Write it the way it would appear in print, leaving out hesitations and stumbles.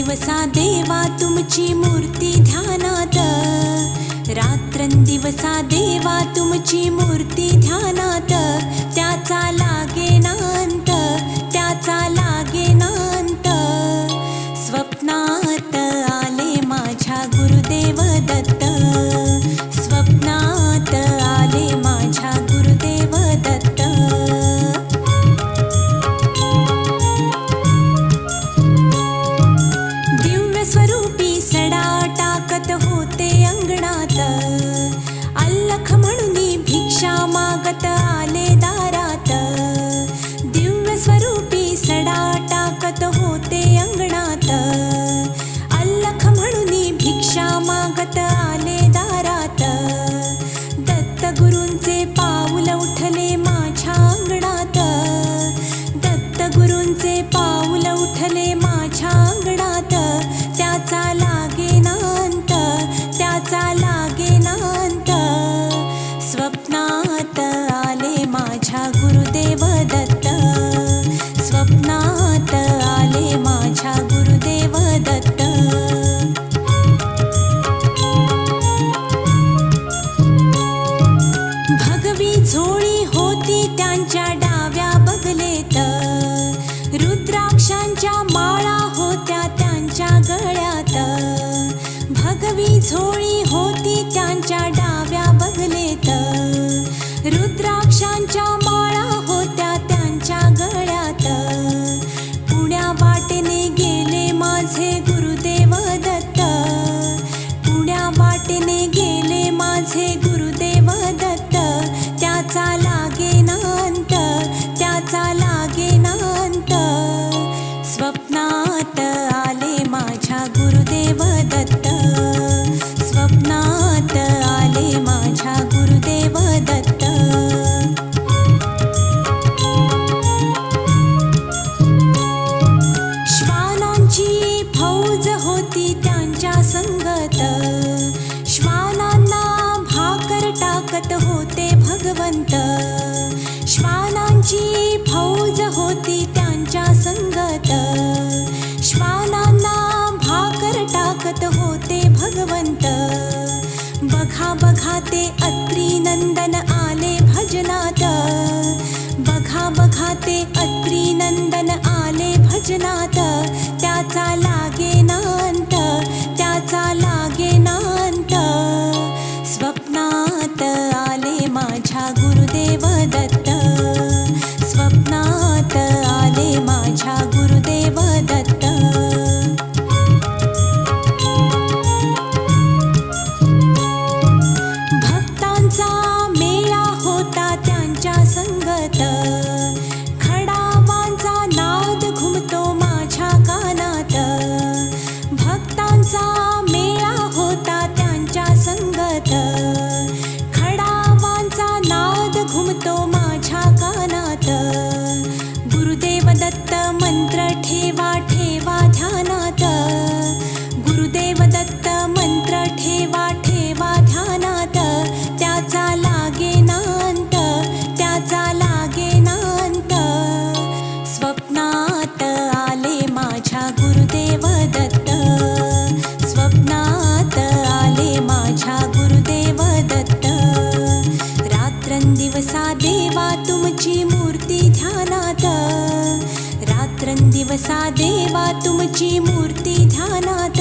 रात्रंदिवसा देवा तुमची मूर्ती ध्यानात, रात्रंदिवसा देवा तुमची मूर्ती ध्यानात, त्याचा लागेना अंत, त्याचा लागेना अंत. स्वप्नात आले माझ्या गुरुदेव दत्त, स्वप्नात आले माझ्या गुरुदेव दत्त. दिव्य स्वरूपी सडा टाकत होते अंगणात, अल्लख म्हणून भिक्षा मागत आले दारात. दिव्य स्वरूपी सडा टाकत होते अंगणात, अल्लख म्हणून भिक्षा मागत आले दारात. दत्त गुरूंचे पाऊल उठले माझ्या अंगणात, दत्त गुरूंचे पाऊल उठले माझ्या अंगणात, त्याचा लागेना अंत, त्याचा लागेना अंत. स्वप्नात आले माझ्या गुरुदेव दत्त, स्वप्नात आले माझ्या गुरुदेव दत्त. भगवी झोळी होती त्यांच्या डाव्या बगलेत, रुद्राक्षांच्या माळा होत्या त्यांच्या गळ्यात. भगवी झोळी होती त्यांच्या डाव्या बगलेत, रुद्राक्षांच्या माळा होत्या त्यांच्या गळ्यात. पुण्या वाटेने गेले माझे गुरुदेव दत्त, पुण्या वाटेने गेले माझे गुरुदेव दत्त, त्याचा लागेना अंत, त्याचा लागेना अंत. स्वप्नात आले माझ्या गुरुदेव दत्त, स्वप्नात आले माझ्या गुरुदेव दत्त. श्वानांची फौज होती त्यांच्या संगत, श्वानांना भाकर टाकत होते भगवंत. श्वानांची फौज होती त्यांच्या संगत, श्वानांना भाकर टाकत होते भगवंत. बघा बघा ते अत्री नंदन आले भजनात, बघा बघा ते अत्री नंदन आले भजनात, त्याचा लागेना अंत, त्याचा लागेना अंत. स्वप्नात आले माझ्या गुरुदेव दत्त, स्वप्नात आले माझ्या गुरुदेव दत्त. भक्तांचा मेळा होता त्यांच्या संगत, खडावांचा नाद घुमतो माझ्या कानात. भक्तांचा मेळा होता त्यांच्या संगत, खडावांचा नाद घुमतो माझ्या कानात. गुरुदेव दत्त मंत्र ठेवा ठेवा ध्यानात, गुरुदेव दत्त मंत्र ठेवा ठेवा ध्यानात, त्याचा लागेना अंत, त्याचा लागेना अंत. स्वप्नात आले माझ्या गुरुदेव दत्त, स्वप्नात आले माझ्या गुरुदेव दत्त. रात्रंदिवसा देवा तुमची मूर्ती ध्यानात, रात्रंदिवसा देवा तुमची मूर्ती ध्यानात,